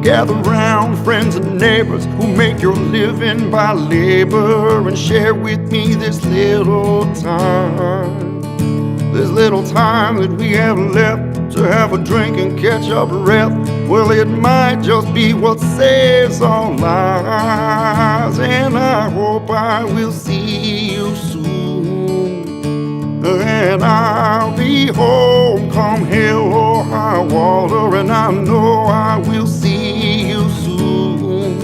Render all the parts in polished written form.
Gather round friends and neighbors who make your living by labor, and share with me this little time that we have left to have a drink and catch our breath. Well, it might just be what saves our lives, and I hope I will see you soon. And I'll be home come hell or high water, and I know I will see you soon.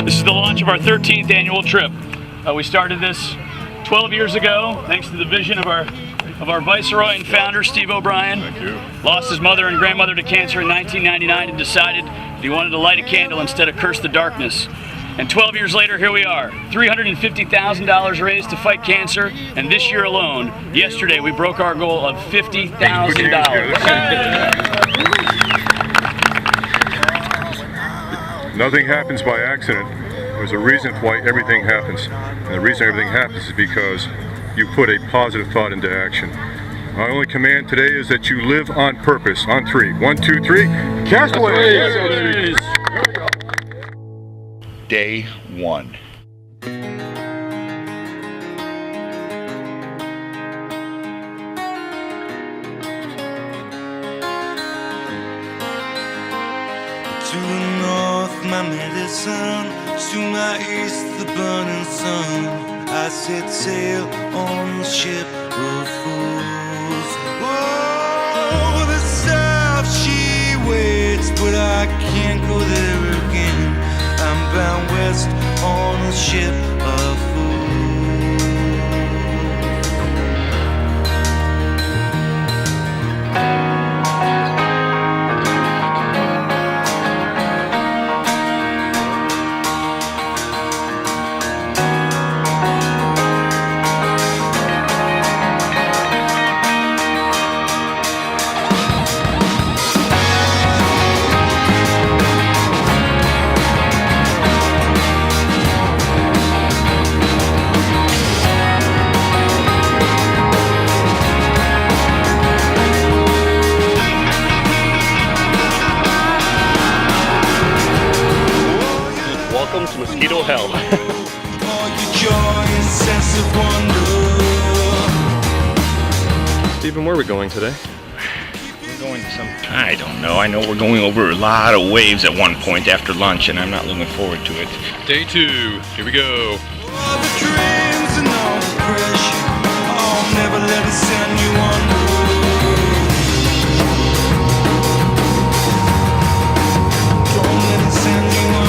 This is the launch of our 13th annual trip. We started this 12 years ago, thanks to the vision of our Viceroy and founder, Steve O'Brien. Thank you. Lost his mother and grandmother to cancer in 1999 and decided that he wanted to light a candle instead of curse the darkness. And 12 years later, here we are. $350,000 raised to fight cancer, and this year alone, yesterday, we broke our goal of $50,000. Nothing happens by accident. There's a reason why everything happens. And the reason everything happens is because you put a positive thought into action. My only command today is that you live on purpose. On three. 1, 2, 3. Castaways! Day 1. To the north, my medicine. To my east, the burning sun. I set sail on the ship of fools. Oh, the south she waits, but I can't go there again. I'm bound west on a ship of fools. Welcome to Mosquito Hell. Stephen, where are we going today? We're going to some, I don't know. I know we're going over a lot of waves at one point after lunch, and I'm not looking forward to it. Day 2, here we go. All the dreams and all the pressure, I'll never let it send you on. Don't let it send you on.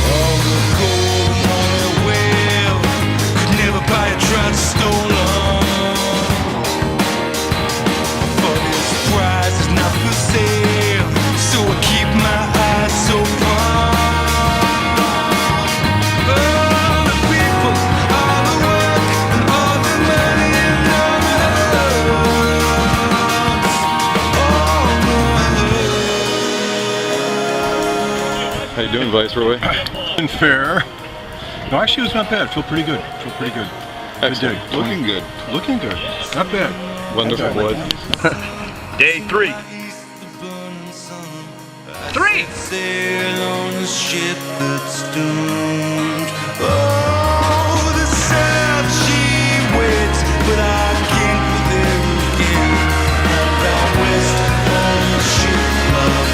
All the cold money well could never buy a trust stolen. For this prize is not for sale, so I keep my eyes open. All the people, all the work, and all the money and all the hearts, all the love. How you doing, Viceroy? Fair. No, actually, it was not bad. Feel pretty good. Good day. Excellent. Looking good. Looking good. Not bad. Wonderful, bud. Day 3. 3! Sail on a ship that's doomed. Oh, the south she waits, but I can't go there again. I'm down west on a ship of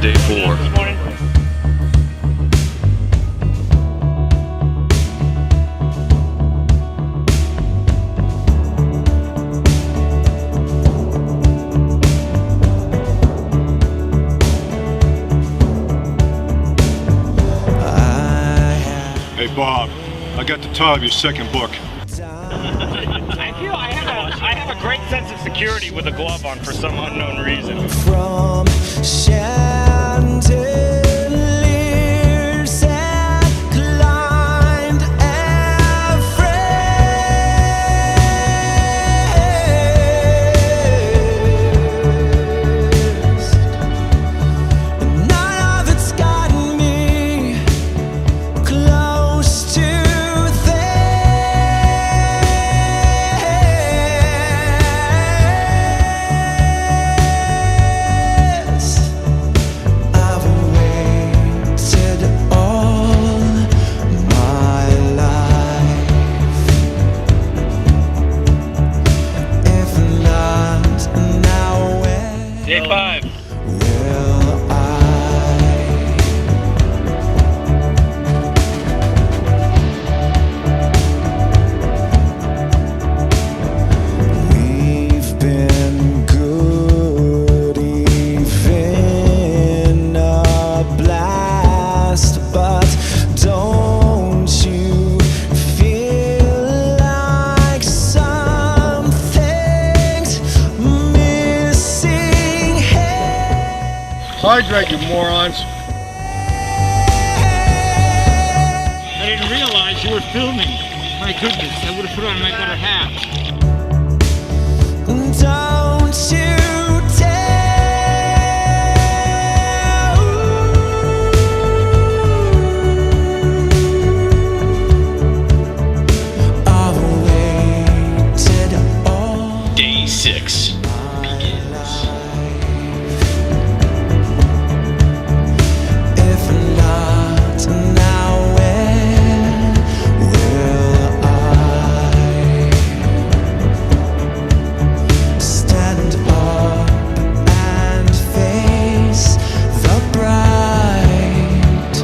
Day 4. This morning. Hey Bob, I got the title of your second book. I feel I have a great sense of security with a glove on for some unknown reason. From chandeliers that climbed Everest, none of it's gotten me close to this. I've waited all my life. If not now, when Day 5. will I? We've been good, even a blast, but don't you feel like something's missing here? Hydrate, you morons. I didn't realize you were filming. My goodness, I would have put on my better hat. Don't you dare. I've waited all Day 6 begins. If not now, when will I stand up and face the bright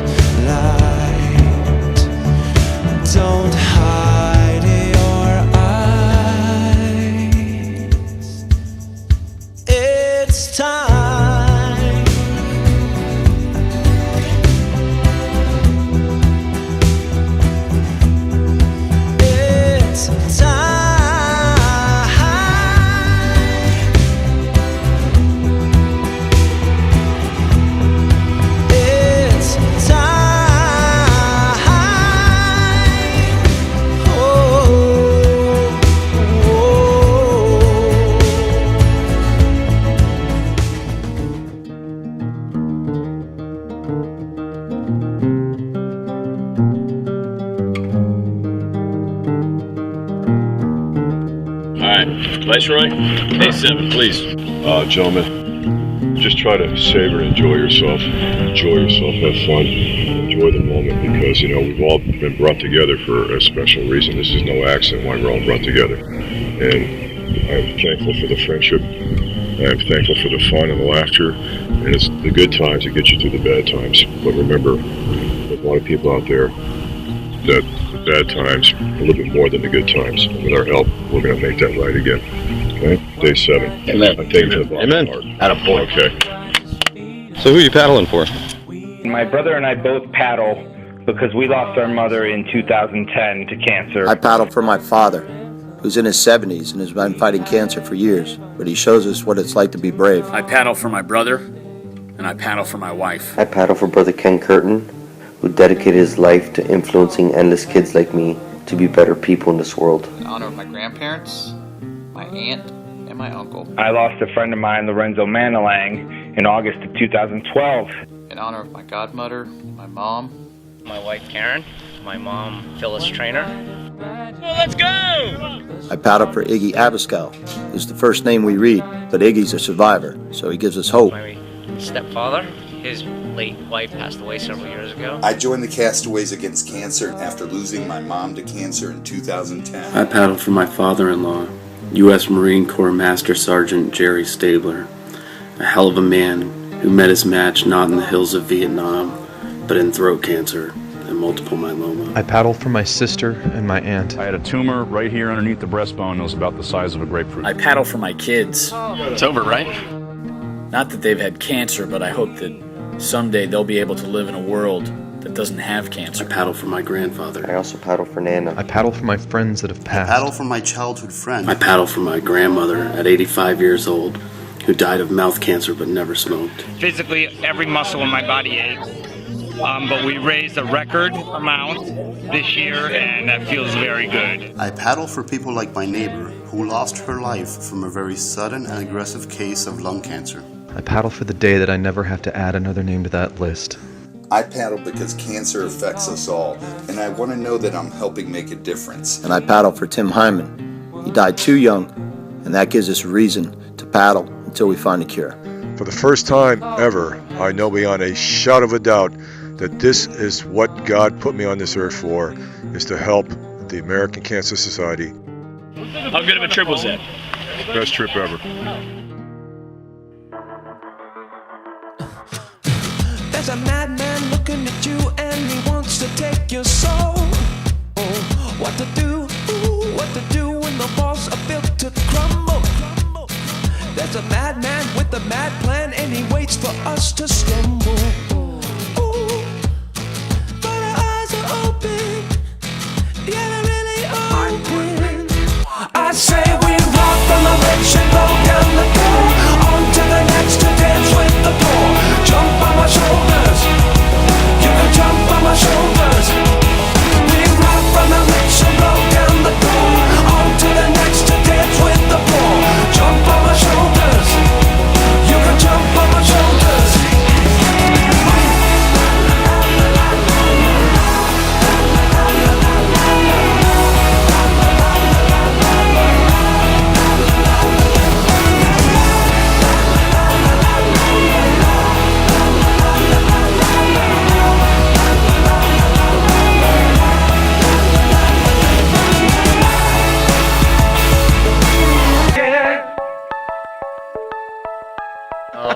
light? Don't hide your eyes. It's time. It's time. It's time. Oh, Alright, Viceroy, Day 7, please. Gentlemen, just try to savor and enjoy yourself. Enjoy yourself, have fun, enjoy the moment because, you know, we've all been brought together for a special reason. This is no accident why we're all brought together. And I'm thankful for the friendship. I'm thankful for the fun and the laughter. And it's the good times that get you through the bad times. But remember, there's a lot of people out there that the bad times are a little bit more than the good times. And with our help, we're going to make that right again. Okay? Day 7. Amen. I thank you for the bottom Amen. of my heart. Attaboy. Okay. So who are you paddling for? My brother and I both paddle because we lost our mother in 2010 to cancer. I paddle for my father, who's in his 70s and has been fighting cancer for years, but he shows us what it's like to be brave. I paddle for my brother, and I paddle for my wife. I paddle for Brother Ken Curtin, who dedicated his life to influencing endless kids like me to be better people in this world. In honor of my grandparents, my aunt, and my uncle. I lost a friend of mine, Lorenzo Manalang, in August of 2012. In honor of my godmother, my mom, my wife Karen, my mom Phyllis Trainer. Let's go! I paddle for Iggy Abascal, who's the first name we read, but Iggy's a survivor, so he gives us hope. My stepfather, his late wife passed away several years ago. I joined the Castaways Against Cancer after losing my mom to cancer in 2010. I paddle for my father-in-law, U.S. Marine Corps Master Sergeant Jerry Stabler, a hell of a man who met his match not in the hills of Vietnam, but in throat cancer and multiple myeloma. I paddle for my sister and my aunt. I had a tumor right here underneath the breastbone that was about the size of a grapefruit. I paddle for my kids. It's over, right? Not that they've had cancer, but I hope that someday they'll be able to live in a world that doesn't have cancer. I paddle for my grandfather. I also paddle for Nana. I paddle for my friends that have passed. I paddle for my childhood friend. I paddle for my grandmother at 85 years old, who died of mouth cancer but never smoked. Physically, every muscle in my body aches. But we raised a record amount this year, and that feels very good. I paddle for people like my neighbor, who lost her life from a very sudden and aggressive case of lung cancer. I paddle for the day that I never have to add another name to that list. I paddle because cancer affects us all, and I want to know that I'm helping make a difference. And I paddle for Tim Hyman. He died too young, and that gives us a reason to paddle until we find a cure. For the first time ever, I know beyond a shadow of a doubt that this is what God put me on this earth for, is to help the American Cancer Society. How good of a trip was that? Best trip ever. There's a madman looking at you and he wants to take your soul. Oh, what to do when the walls are built to crumble. There's a madman with a mad plan and he waits for us to stumble. Ooh, but our eyes are open, yeah, they're really open. I say we rock from the rich and go down the pool, on to the next to dance with the poor. Jump on my shoulders, you can jump on my shoulders. We rock from the rich and go down the pool, on to the next to dance with the poor. Jump on my shoulders, you can jump on my shoulders.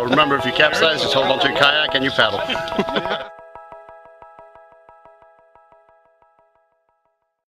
Remember, if you capsize, just hold onto your kayak and you paddle.